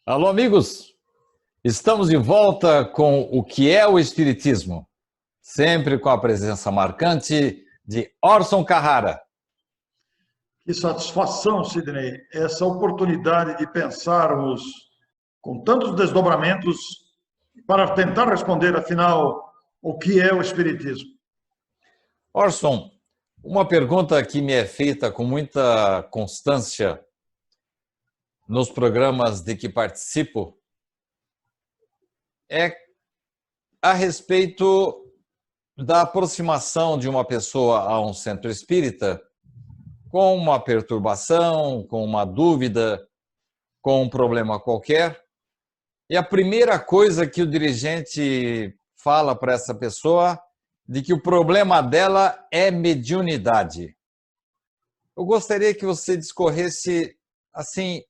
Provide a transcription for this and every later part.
Alô, amigos! Estamos de volta com o que é o Espiritismo, sempre com a presença marcante de Orson Carrara. Que satisfação, Sidney, essa oportunidade de pensarmos com tantos desdobramentos para tentar responder, afinal, o que é o Espiritismo. Orson, uma pergunta que me é feita com muita constância nos programas de que participo é a respeito da aproximação de uma pessoa a um centro espírita com uma perturbação, com uma dúvida, com um problema qualquer. E a primeira coisa que o dirigente fala para essa pessoa de que o problema dela é mediunidade. Eu gostaria que você discorresse assim,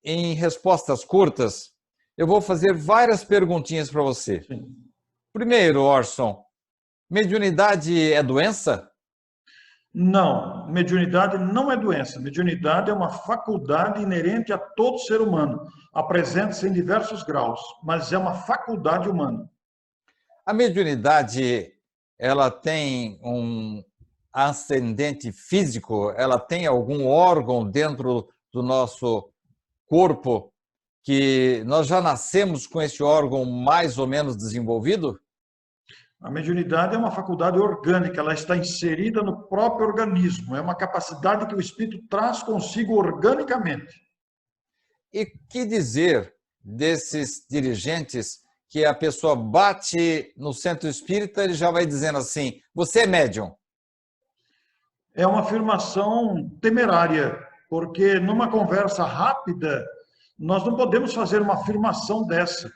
em respostas curtas. Eu vou fazer várias perguntinhas para você. Sim. Primeiro, Orson, mediunidade é doença? Não, mediunidade não é doença. Mediunidade é uma faculdade inerente a todo ser humano. Apresenta-se em diversos graus, mas é uma faculdade humana. A mediunidade, ela tem um ascendente físico? Ela tem algum órgão dentro do nosso corpo que nós já nascemos com esse órgão mais ou menos desenvolvido? A mediunidade é uma faculdade orgânica, ela está inserida no próprio organismo, é uma capacidade que o espírito traz consigo organicamente. E que dizer desses dirigentes que a pessoa bate no centro espírita, ele já vai dizendo assim: você é médium? É uma afirmação temerária, porque numa conversa rápida, nós não podemos fazer uma afirmação dessa,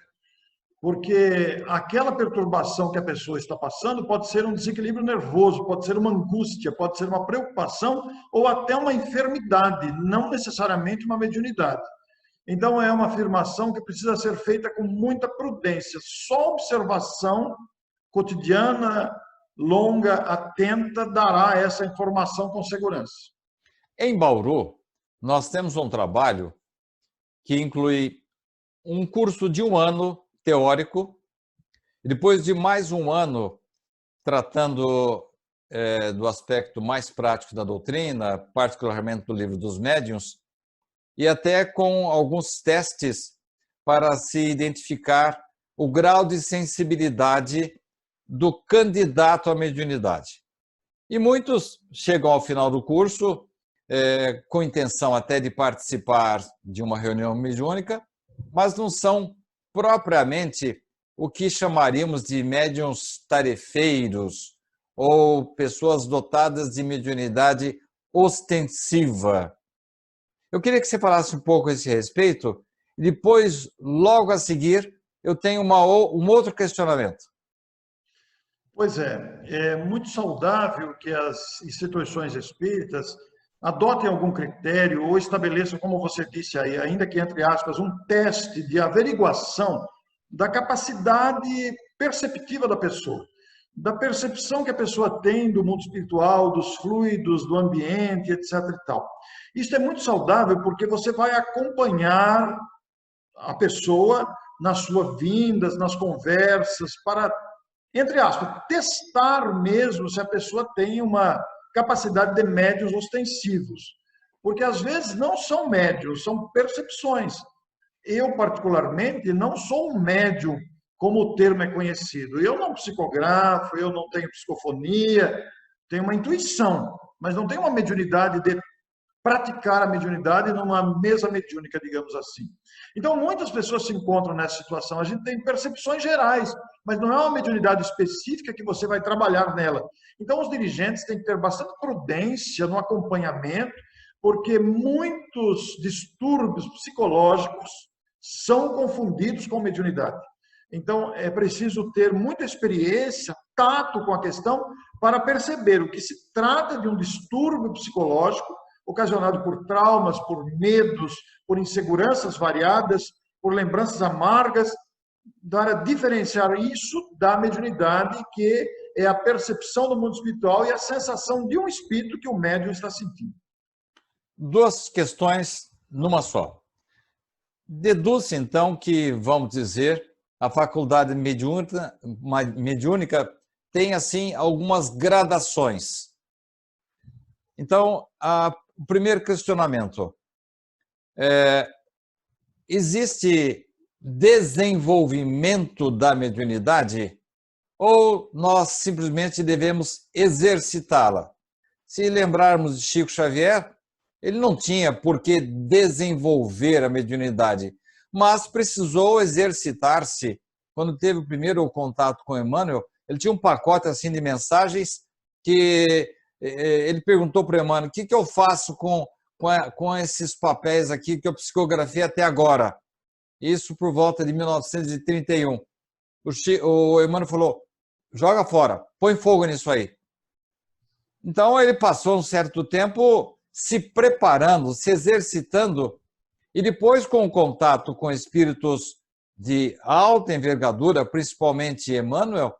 porque aquela perturbação que a pessoa está passando pode ser um desequilíbrio nervoso, pode ser uma angústia, pode ser uma preocupação ou até uma enfermidade, não necessariamente uma mediunidade. Então, é uma afirmação que precisa ser feita com muita prudência. Só observação cotidiana, longa, atenta, dará essa informação com segurança. Em Bauru, nós temos um trabalho que inclui um curso de 1 ano teórico, e depois de mais 1 ano tratando do aspecto mais prático da doutrina, particularmente do Livro dos Médiuns, e até com alguns testes para se identificar o grau de sensibilidade do candidato à mediunidade. E muitos chegam ao final do curso com intenção até de participar de uma reunião mediúnica, mas não são propriamente o que chamaríamos de médiuns tarefeiros ou pessoas dotadas de mediunidade ostensiva. Eu queria que você falasse um pouco a esse respeito, e depois, logo a seguir, eu tenho um outro questionamento. Pois é muito saudável que as instituições espíritas adotem algum critério ou estabeleçam, como você disse aí, ainda que entre aspas, um teste de averiguação da capacidade perceptiva da pessoa, da percepção que a pessoa tem do mundo espiritual, dos fluidos, do ambiente, etc. e tal. Isso é muito saudável porque você vai acompanhar a pessoa nas suas vindas, nas conversas, para, entre aspas, testar mesmo se a pessoa tem uma capacidade de médiuns ostensivos. Porque às vezes não são médiuns, são percepções. Eu, particularmente, não sou um médium, como o termo é conhecido. Eu não psicografo, eu não tenho psicofonia, tenho uma intuição, mas não tenho uma mediunidade de praticar a mediunidade numa mesa mediúnica, digamos assim. Então, muitas pessoas se encontram nessa situação. A gente tem percepções gerais, mas não é uma mediunidade específica que você vai trabalhar nela. Então, os dirigentes têm que ter bastante prudência no acompanhamento, porque muitos distúrbios psicológicos são confundidos com mediunidade. Então, é preciso ter muita experiência, tato com a questão, para perceber o que se trata de um distúrbio psicológico ocasionado por traumas, por medos, por inseguranças variadas, por lembranças amargas, para diferenciar isso da mediunidade, que é a percepção do mundo espiritual e a sensação de um espírito que o médium está sentindo. 2 questões numa só. Deduz-se, então, que, vamos dizer, a faculdade mediúnica tem, assim, algumas gradações. Então, o primeiro questionamento. Existe desenvolvimento da mediunidade ou nós simplesmente devemos exercitá-la? Se lembrarmos de Chico Xavier, ele não tinha por que desenvolver a mediunidade, mas precisou exercitar-se. Quando teve o primeiro contato com Emmanuel, ele tinha um pacote assim de mensagens que ele perguntou para o Emmanuel: o que eu faço com esses papéis aqui que eu psicografei até agora? Isso por volta de 1931. O Emmanuel falou: joga fora, põe fogo nisso aí. Então ele passou um certo tempo se preparando, se exercitando, e depois, com o contato com espíritos de alta envergadura, principalmente Emmanuel,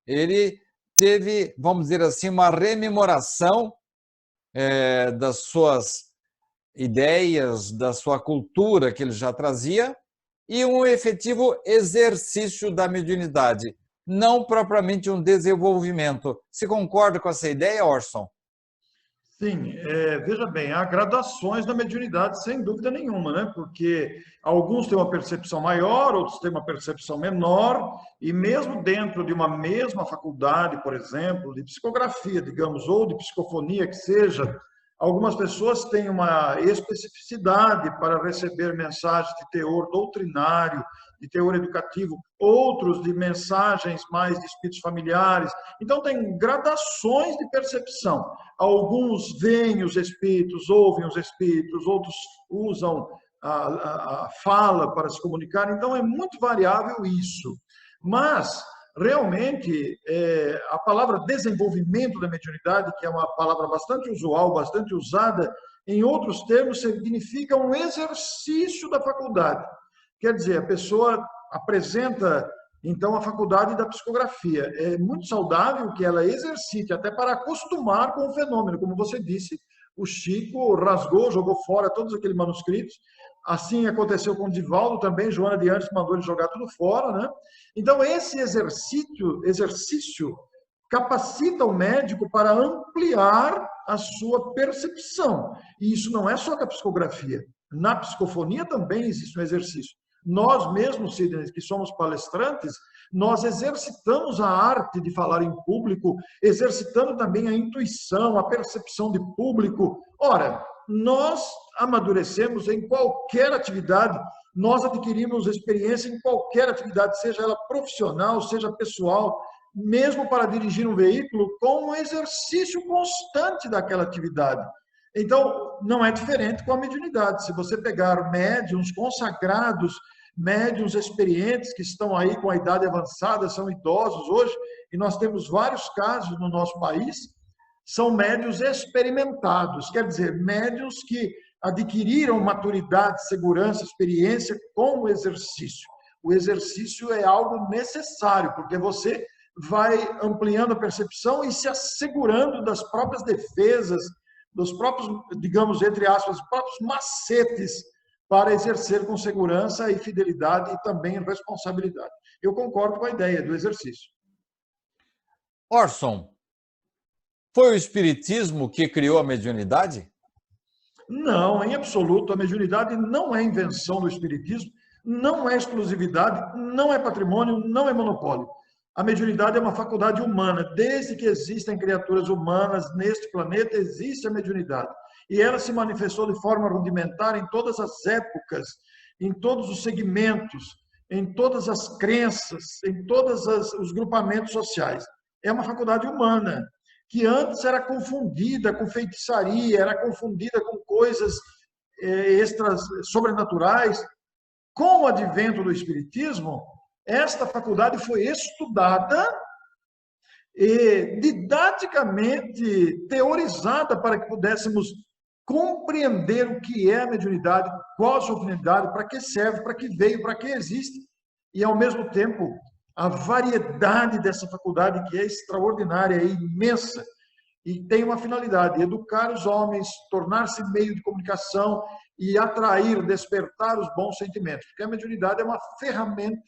ele teve, vamos dizer assim, uma rememoração das suas ideias, da sua cultura que ele já trazia, e um efetivo exercício da mediunidade, não propriamente um desenvolvimento. Você concorda com essa ideia, Orson? Sim, veja bem, há gradações da mediunidade, sem dúvida nenhuma, né? Porque alguns têm uma percepção maior, outros têm uma percepção menor, e mesmo dentro de uma mesma faculdade, por exemplo, de psicografia, digamos, ou de psicofonia, que seja, algumas pessoas têm uma especificidade para receber mensagens de teor doutrinário, de teor educativo, outros de mensagens mais de espíritos familiares. Então, tem gradações de percepção. Alguns veem os espíritos, ouvem os espíritos, outros usam a fala para se comunicar. Então, é muito variável isso. Mas, realmente, a palavra desenvolvimento da mediunidade, que é uma palavra bastante usual, bastante usada, em outros termos, significa um exercício da faculdade. Quer dizer, a pessoa apresenta, então, a faculdade da psicografia. É muito saudável que ela exercite, até para acostumar com o fenômeno. Como você disse, o Chico rasgou, jogou fora todos aqueles manuscritos. Assim aconteceu com o Divaldo também, Joana de Anjos mandou ele jogar tudo fora, né? Então, esse exercício capacita o médico para ampliar a sua percepção. E isso não é só com a psicografia. Na psicofonia também existe um exercício. Nós mesmos, Sidney, que somos palestrantes, nós exercitamos a arte de falar em público, exercitando também a intuição, a percepção de público. Ora, nós amadurecemos em qualquer atividade, nós adquirimos experiência em qualquer atividade, seja ela profissional, seja pessoal, mesmo para dirigir um veículo, com um exercício constante daquela atividade. Então, não é diferente com a mediunidade. Se você pegar médiuns consagrados, médiuns experientes que estão aí com a idade avançada, são idosos hoje, e nós temos vários casos no nosso país, são médiuns experimentados, quer dizer, médiuns que adquiriram maturidade, segurança, experiência com o exercício. O exercício é algo necessário, porque você vai ampliando a percepção e se assegurando das próprias defesas, dos próprios, digamos, entre aspas, próprios macetes para exercer com segurança e fidelidade e também responsabilidade. Eu concordo com a ideia do exercício. Orson, foi o Espiritismo que criou a mediunidade? Não, em absoluto. A mediunidade não é invenção do Espiritismo, não é exclusividade, não é patrimônio, não é monopólio. A mediunidade é uma faculdade humana. Desde que existem criaturas humanas neste planeta, existe a mediunidade. E ela se manifestou de forma rudimentar em todas as épocas, em todos os segmentos, em todas as crenças, em todos os grupamentos sociais. É uma faculdade humana, que antes era confundida com feitiçaria, era confundida com coisas extras sobrenaturais. Com o advento do Espiritismo, esta faculdade foi estudada e didaticamente teorizada para que pudéssemos compreender o que é a mediunidade, qual a sua finalidade, para que serve, para que veio, para que existe. E, ao mesmo tempo, a variedade dessa faculdade, que é extraordinária, é imensa. e tem uma finalidade: educar os homens, tornar-se meio de comunicação e atrair, despertar os bons sentimentos. Porque a mediunidade é uma ferramenta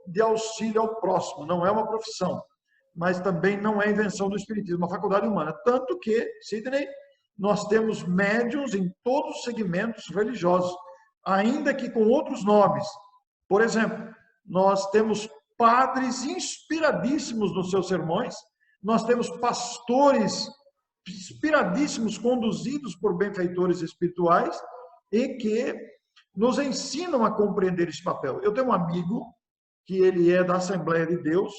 de auxílio ao próximo, não é uma profissão, mas também não é invenção do espiritismo, uma faculdade humana. Tanto que, Sidney, nós temos médiuns em todos os segmentos religiosos, ainda que com outros nomes. Por exemplo, nós temos padres inspiradíssimos nos seus sermões, nós temos pastores inspiradíssimos, conduzidos por benfeitores espirituais, e que nos ensinam a compreender esse papel. Eu tenho um amigo que ele é da Assembleia de Deus,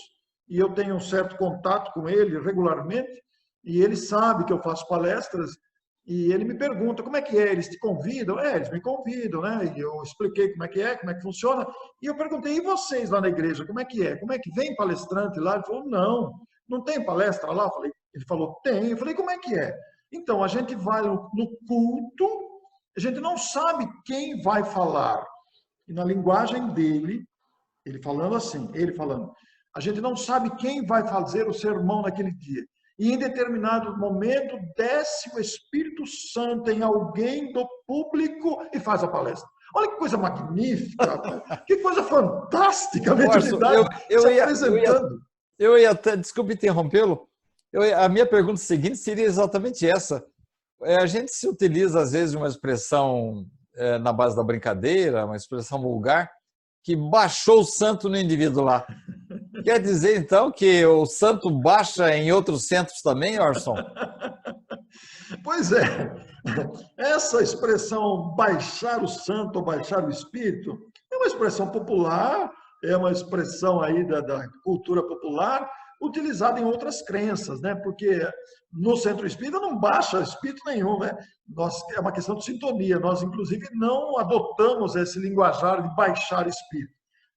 e eu tenho um certo contato com ele regularmente, e ele sabe que eu faço palestras, e ele me pergunta: como é que é? Eles te convidam? Eles me convidam, né? E eu expliquei como é que funciona. E eu perguntei: e vocês lá na igreja, como é que é? Como é que vem palestrante lá? Ele falou: não tem palestra lá? Ele falou: tem. Eu falei: como é que é? Então, a gente vai no culto, a gente não sabe quem vai falar. E na linguagem dele, ele falando, a gente não sabe quem vai fazer o sermão naquele dia. E em determinado momento, desce o Espírito Santo em alguém do público e faz a palestra. Olha que coisa magnífica, que coisa fantástica a mediunidade se apresentando. Eu ia até, desculpe interrompê-lo, a minha pergunta seguinte seria exatamente essa. A gente se utiliza, às vezes, de uma expressão na base da brincadeira, uma expressão vulgar, que baixou o santo no indivíduo lá. Quer dizer, então, que o santo baixa em outros centros também, Orson? Pois é. Essa expressão baixar o santo ou baixar o espírito é uma expressão popular, é uma expressão aí da cultura popular, utilizada em outras crenças, né? Porque no centro espírita não baixa espírito nenhum, né? É uma questão de sintonia. Nós, inclusive, não adotamos esse linguajar de baixar espírito.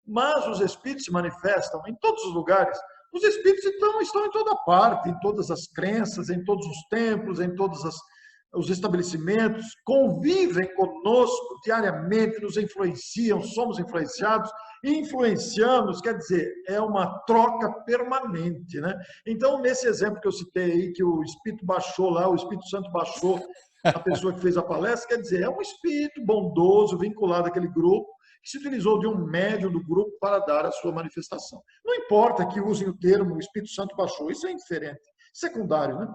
Mas os espíritos se manifestam em todos os lugares. Os espíritos, então, estão em toda parte, em todas as crenças, em todos os templos, em todos os estabelecimentos, convivem conosco diariamente, nos influenciam, somos influenciados, influenciamos, quer dizer, é uma troca permanente, né? Então, nesse exemplo que eu citei aí, que o Espírito baixou lá, o Espírito Santo baixou a pessoa que fez a palestra, quer dizer, é um espírito bondoso, vinculado àquele grupo, que se utilizou de um médium do grupo para dar a sua manifestação. Não importa que usem o termo o Espírito Santo baixou, isso é indiferente, secundário, né?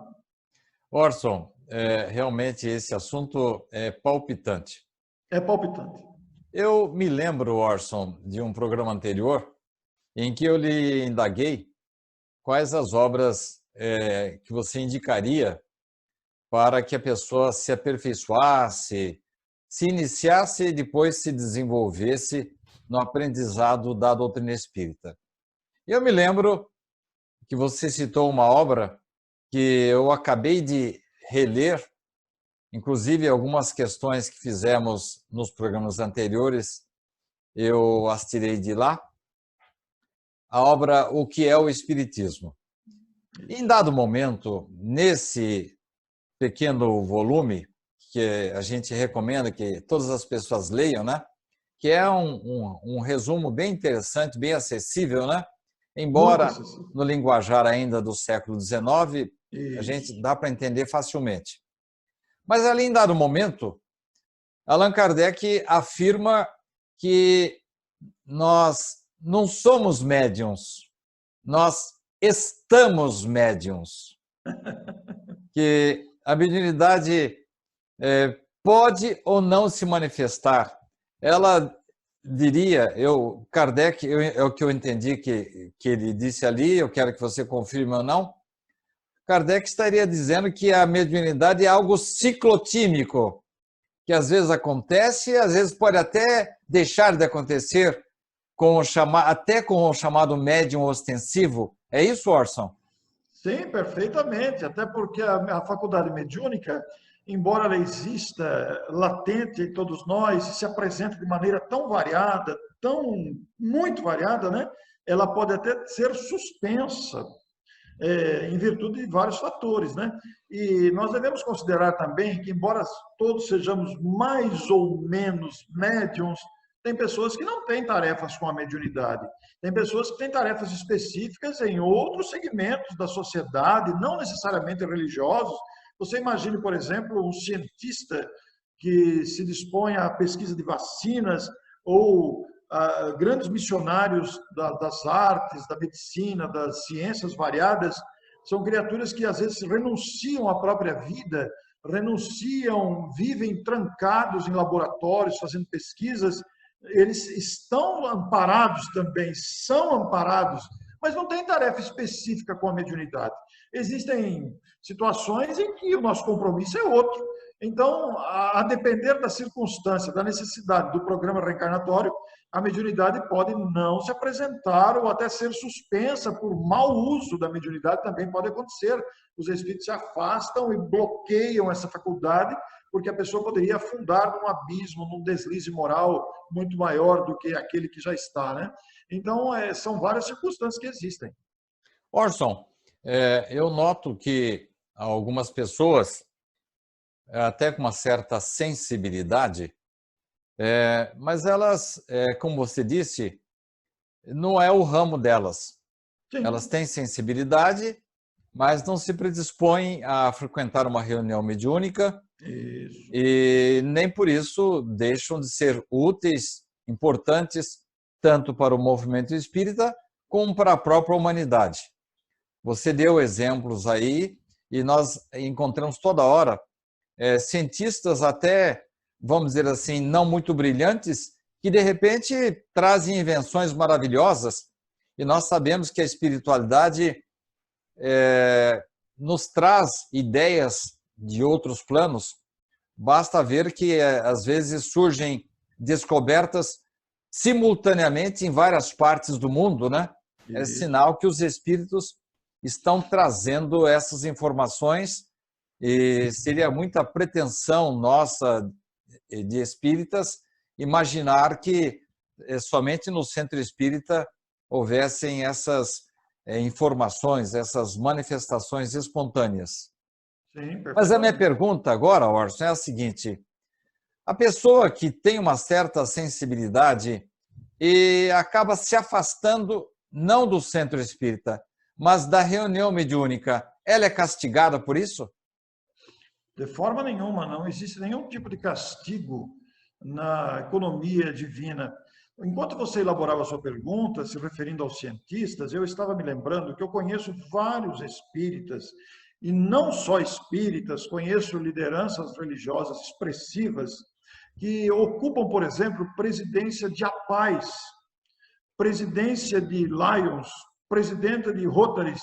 Orson, realmente esse assunto é palpitante. É palpitante. Eu me lembro, Orson, de um programa anterior em que eu lhe indaguei quais as obras que você indicaria para que a pessoa se aperfeiçoasse, se iniciasse e depois se desenvolvesse no aprendizado da doutrina espírita. Eu me lembro que você citou uma obra que eu acabei de reler, inclusive algumas questões que fizemos nos programas anteriores, eu as tirei de lá, a obra O que é o Espiritismo. Em dado momento, nesse pequeno volume, que a gente recomenda que todas as pessoas leiam, né? Que é um resumo bem interessante, bem acessível, né? Embora no linguajar ainda do século XIX, a gente dá para entender facilmente. Mas ali, em dado momento, Allan Kardec afirma que nós não somos médiuns, nós estamos médiuns. Que a mediunidade pode ou não se manifestar. Ela diria, Kardec, é o que eu entendi que ele disse ali, eu quero que você confirme ou não, Kardec estaria dizendo que a mediunidade é algo ciclotímico, que às vezes acontece, às vezes pode até deixar de acontecer, até com o chamado médium ostensivo. É isso, Orson? Sim, perfeitamente, até porque a faculdade mediúnica, embora ela exista latente em todos nós, se apresenta de maneira tão variada, muito variada, né? Ela pode até ser suspensa em virtude de vários fatores, né? E nós devemos considerar também que, embora todos sejamos mais ou menos médiums, Tem pessoas que não têm tarefas com a mediunidade. Tem pessoas que têm tarefas específicas em outros segmentos da sociedade, não necessariamente religiosos. Você imagine, por exemplo, um cientista que se dispõe à pesquisa de vacinas ou grandes missionários das artes, da medicina, das ciências variadas. São criaturas que às vezes renunciam à própria vida, renunciam, vivem trancados em laboratórios, fazendo pesquisas. Eles estão amparados também, são amparados, mas não tem tarefa específica com a mediunidade. Existem situações em que o nosso compromisso é outro. Então, a depender da circunstância, da necessidade do programa reencarnatório, a mediunidade pode não se apresentar ou até ser suspensa por mau uso da mediunidade, também pode acontecer. Os espíritos se afastam e bloqueiam essa faculdade, porque a pessoa poderia afundar num abismo, num deslize moral muito maior do que aquele que já está, né? Então, são várias circunstâncias que existem. Orson, eu noto que algumas pessoas, até com uma certa sensibilidade, mas elas, como você disse, não é o ramo delas. Sim. Elas têm sensibilidade, mas não se predispõem a frequentar uma reunião mediúnica. Isso. E nem por isso deixam de ser úteis, importantes, tanto para o movimento espírita como para a própria humanidade. Você deu exemplos aí e nós encontramos toda hora cientistas até, vamos dizer assim, não muito brilhantes, que de repente trazem invenções maravilhosas, e nós sabemos que a espiritualidade nos traz ideias de outros planos. Basta ver que às vezes surgem descobertas simultaneamente em várias partes do mundo, né? É sinal que os espíritos estão trazendo essas informações, e seria muita pretensão nossa de espíritas imaginar que somente no centro espírita houvessem essas informações, essas manifestações espontâneas. Sim, mas a minha pergunta agora, Orson, é a seguinte: a pessoa que tem uma certa sensibilidade e acaba se afastando não do centro espírita, mas da reunião mediúnica, ela é castigada por isso? De forma nenhuma, não existe nenhum tipo de castigo na economia divina. Enquanto você elaborava a sua pergunta, se referindo aos cientistas, eu estava me lembrando que eu conheço vários espíritas, e não só espíritas, conheço lideranças religiosas expressivas que ocupam, por exemplo, presidência de APAES, presidência de Lions, presidenta de Rotaries,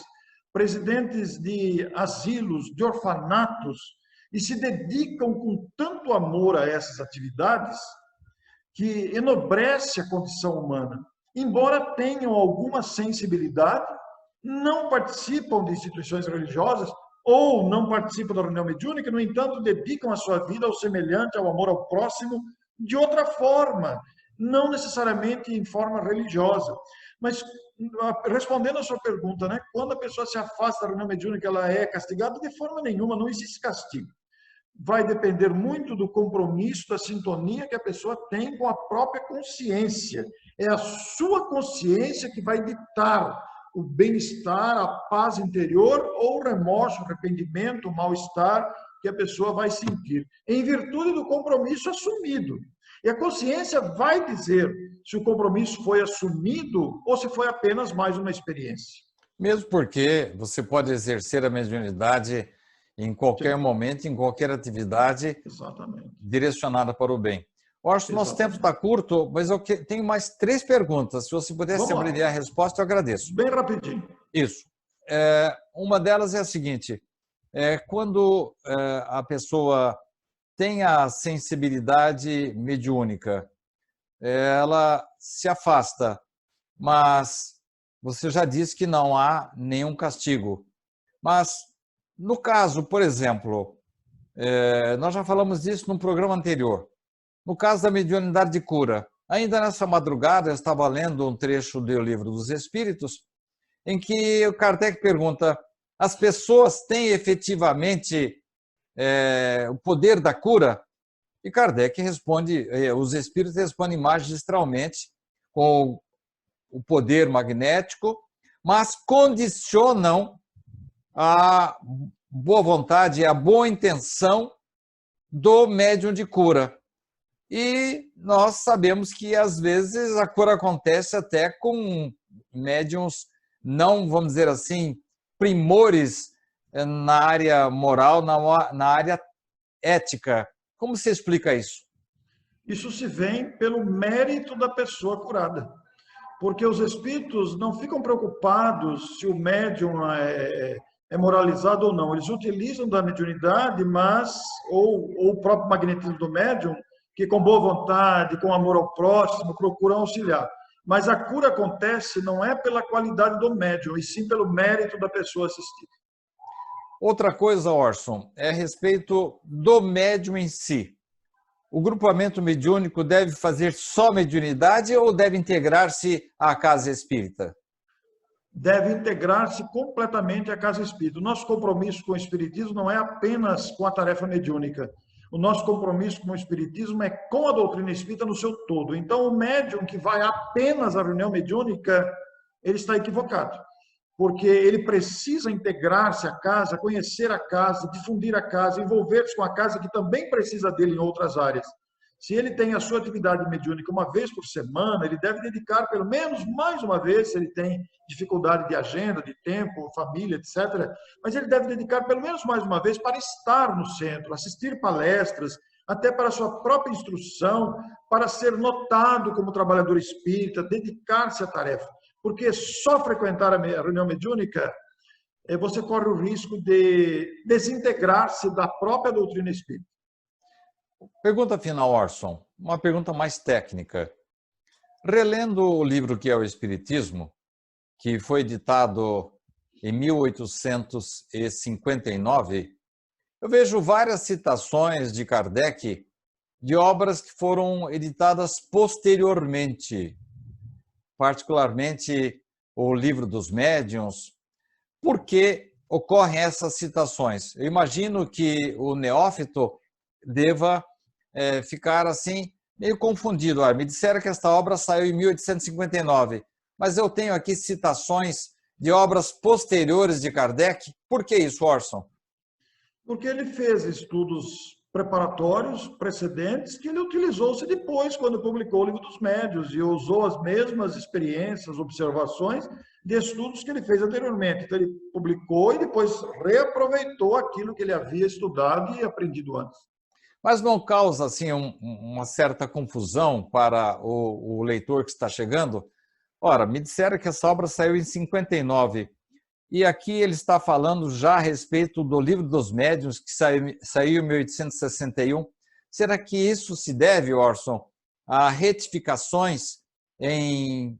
presidentes de asilos, de orfanatos, e se dedicam com tanto amor a essas atividades que enobrece a condição humana. Embora tenham alguma sensibilidade, não participam de instituições religiosas ou não participam da reunião mediúnica, no entanto, dedicam a sua vida ao semelhante, ao amor ao próximo, de outra forma, não necessariamente em forma religiosa. Mas, respondendo a sua pergunta, né, quando a pessoa se afasta da reunião mediúnica, ela é castigada? De forma nenhuma, não existe castigo. Vai depender muito do compromisso, da sintonia que a pessoa tem com a própria consciência. É a sua consciência que vai ditar o bem-estar, a paz interior ou o remorso, o arrependimento, o mal-estar que a pessoa vai sentir, em virtude do compromisso assumido. E a consciência vai dizer se o compromisso foi assumido ou se foi apenas mais uma experiência. Mesmo porque você pode exercer a mediunidade em qualquer momento, em qualquer atividade. Exatamente. Direcionada para o bem. Orson, nosso tempo está curto, mas eu tenho mais 3 perguntas. Se você pudesse abreviar a resposta, eu agradeço. Bem rapidinho. Isso. Uma delas é a seguinte: quando a pessoa tem a sensibilidade mediúnica, ela se afasta, mas você já disse que não há nenhum castigo. Mas, no caso, por exemplo, nós já falamos disso num programa anterior. No caso da mediunidade de cura, ainda nessa madrugada eu estava lendo um trecho do Livro dos Espíritos, em que o Kardec pergunta: as pessoas têm efetivamente o poder da cura? E Kardec responde, os espíritos respondem magistralmente com o poder magnético, mas condicionam a boa vontade e a boa intenção do médium de cura. E nós sabemos que, às vezes, a cura acontece até com médiums não, vamos dizer assim, primores na área moral, na área ética. Como se explica isso? Isso se vem pelo mérito da pessoa curada. Porque os espíritos não ficam preocupados se o médium é moralizado ou não. Eles utilizam da mediunidade, mas, ou o próprio magnetismo do médium, que com boa vontade, com amor ao próximo, procuram auxiliar. Mas a cura acontece não é pela qualidade do médium, e sim pelo mérito da pessoa assistida. Outra coisa, Orson, é a respeito do médium em si. O grupamento mediúnico deve fazer só mediunidade ou deve integrar-se à casa espírita? Deve integrar-se completamente à casa espírita. O nosso compromisso com o espiritismo não é apenas com a tarefa mediúnica. O nosso compromisso com o espiritismo é com a doutrina espírita no seu todo. Então, o médium que vai apenas à reunião mediúnica, ele está equivocado. Porque ele precisa integrar-se à casa, conhecer a casa, difundir a casa, envolver-se com a casa que também precisa dele em outras áreas. Se ele tem a sua atividade mediúnica uma vez por semana, ele deve dedicar pelo menos mais uma vez, se ele tem dificuldade de agenda, de tempo, família, etc. Mas ele deve dedicar pelo menos mais uma vez para estar no centro, assistir palestras, até para a sua própria instrução, para ser notado como trabalhador espírita, dedicar-se à tarefa. Porque só frequentar a reunião mediúnica, você corre o risco de desintegrar-se da própria doutrina espírita. Pergunta final, Orson. Uma pergunta mais técnica. Relendo o livro que é o Espiritismo, que foi editado em 1859, eu vejo várias citações de Kardec de obras que foram editadas posteriormente, particularmente o Livro dos Médiuns. Por que ocorrem essas citações? Eu imagino que o neófito deva ficar assim, meio confundido. Me disseram que esta obra saiu em 1859, mas eu tenho aqui citações de obras posteriores de Kardec. Por que isso, Orson? Porque ele fez estudos preparatórios precedentes que ele utilizou-se depois, quando publicou o Livro dos Médiuns, e usou as mesmas experiências, observações de estudos que ele fez anteriormente. Então, ele publicou e depois reaproveitou aquilo que ele havia estudado e aprendido antes. Mas não causa assim uma certa confusão para o leitor que está chegando? Ora, me disseram que essa obra saiu em 59 e aqui ele está falando já a respeito do Livro dos Médiuns, que saiu em 1861. Será que isso se deve, Orson, a retificações em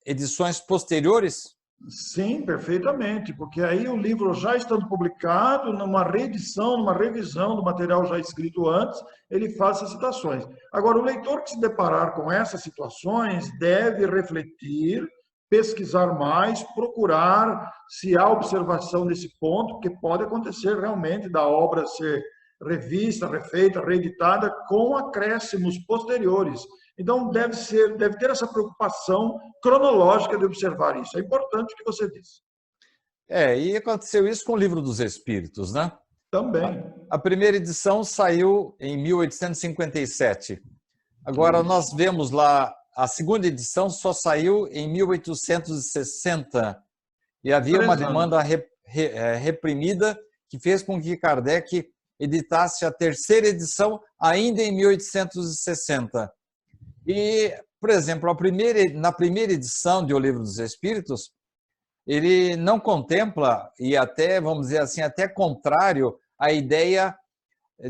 edições posteriores? Sim, perfeitamente, porque aí o livro já estando publicado, numa reedição, numa revisão do material já escrito antes, ele faz essas citações. Agora, o leitor que se deparar com essas situações deve refletir, pesquisar mais, procurar se há observação nesse ponto, porque pode acontecer realmente da obra ser revista, refeita, reeditada com acréscimos posteriores. Então, deve ter essa preocupação cronológica de observar isso. É importante o que você disse. E aconteceu isso com o Livro dos Espíritos, né? Também. A primeira edição saiu em 1857. Agora, nós vemos lá, a segunda edição só saiu em 1860. E havia uma demanda reprimida que fez com que Kardec editasse a terceira edição ainda em 1860. E, por exemplo, na primeira edição de O Livro dos Espíritos, ele não contempla, e até, vamos dizer assim, até contrário à ideia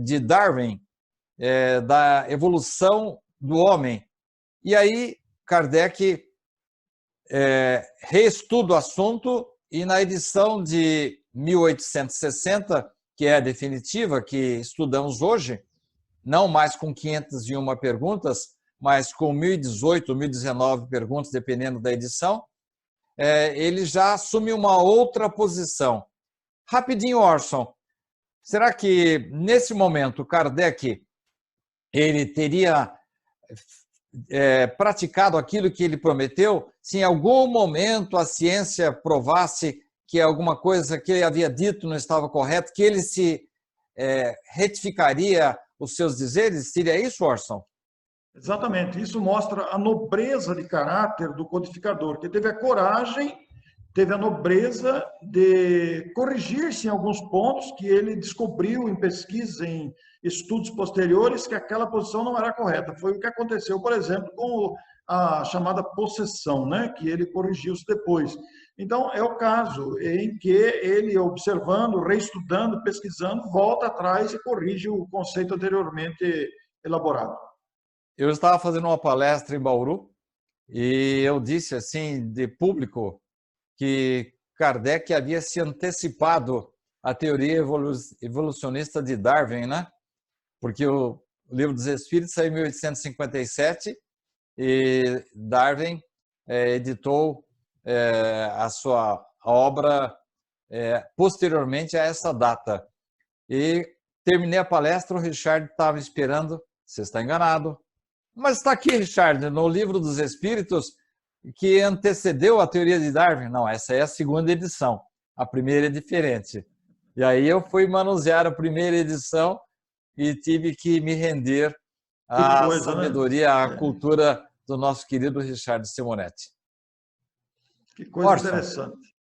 de Darwin, da evolução do homem. E aí, Kardec reestuda o assunto e na edição de 1860, que é a definitiva, que estudamos hoje, não mais com 501 perguntas, mas com 1018, 1019 perguntas, dependendo da edição, ele já assume uma outra posição. Rapidinho, Orson, será que nesse momento Kardec ele teria praticado aquilo que ele prometeu, se em algum momento a ciência provasse que alguma coisa que ele havia dito não estava correta, que ele se retificaria os seus dizeres? Seria isso, Orson? Exatamente. Isso mostra a nobreza de caráter do codificador, que teve a coragem, teve a nobreza de corrigir-se em alguns pontos que ele descobriu em pesquisa, em estudos posteriores, que aquela posição não era correta. Foi o que aconteceu, por exemplo, com a chamada possessão, né? Que ele corrigiu-se depois. Então, é o caso em que ele, observando, reestudando, pesquisando, volta atrás e corrige o conceito anteriormente elaborado. Eu estava fazendo uma palestra em Bauru e eu disse assim, de público, que Kardec havia se antecipado à teoria evolucionista de Darwin, né? Porque o Livro dos Espíritos saiu em 1857 e Darwin editou a sua obra posteriormente a essa data. E terminei a palestra, o Richard estava esperando. Você está enganado. Mas está aqui, Richard, no Livro dos Espíritos, que antecedeu a teoria de Darwin. Não, essa é a segunda edição. A primeira é diferente. E aí eu fui manusear a primeira edição e tive que me render à sabedoria, né? à cultura do nosso querido Richard Simonetti. Que coisa Orson, interessante.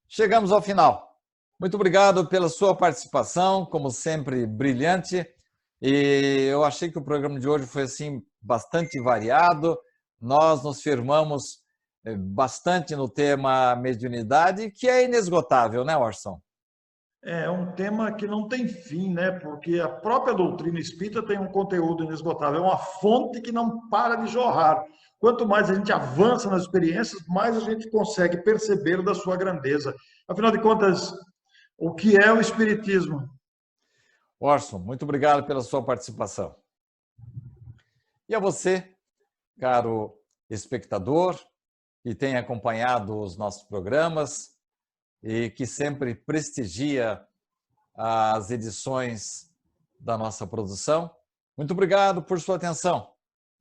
chegamos ao final. Muito obrigado pela sua participação, como sempre, brilhante. E eu achei que o programa de hoje foi assim bastante variado. Nós nos firmamos bastante no tema mediunidade, que é inesgotável, né, Orson? É um tema que não tem fim, né? Porque a própria doutrina espírita tem um conteúdo inesgotável, é uma fonte que não para de jorrar. Quanto mais a gente avança nas experiências, mais a gente consegue perceber da sua grandeza. Afinal de contas, o que é o espiritismo? Orson, muito obrigado pela sua participação. E a você, caro espectador, que tem acompanhado os nossos programas e que sempre prestigia as edições da nossa produção. Muito obrigado por sua atenção.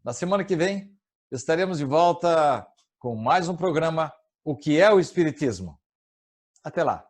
Na semana que vem, estaremos de volta com mais um programa O que é o Espiritismo. Até lá.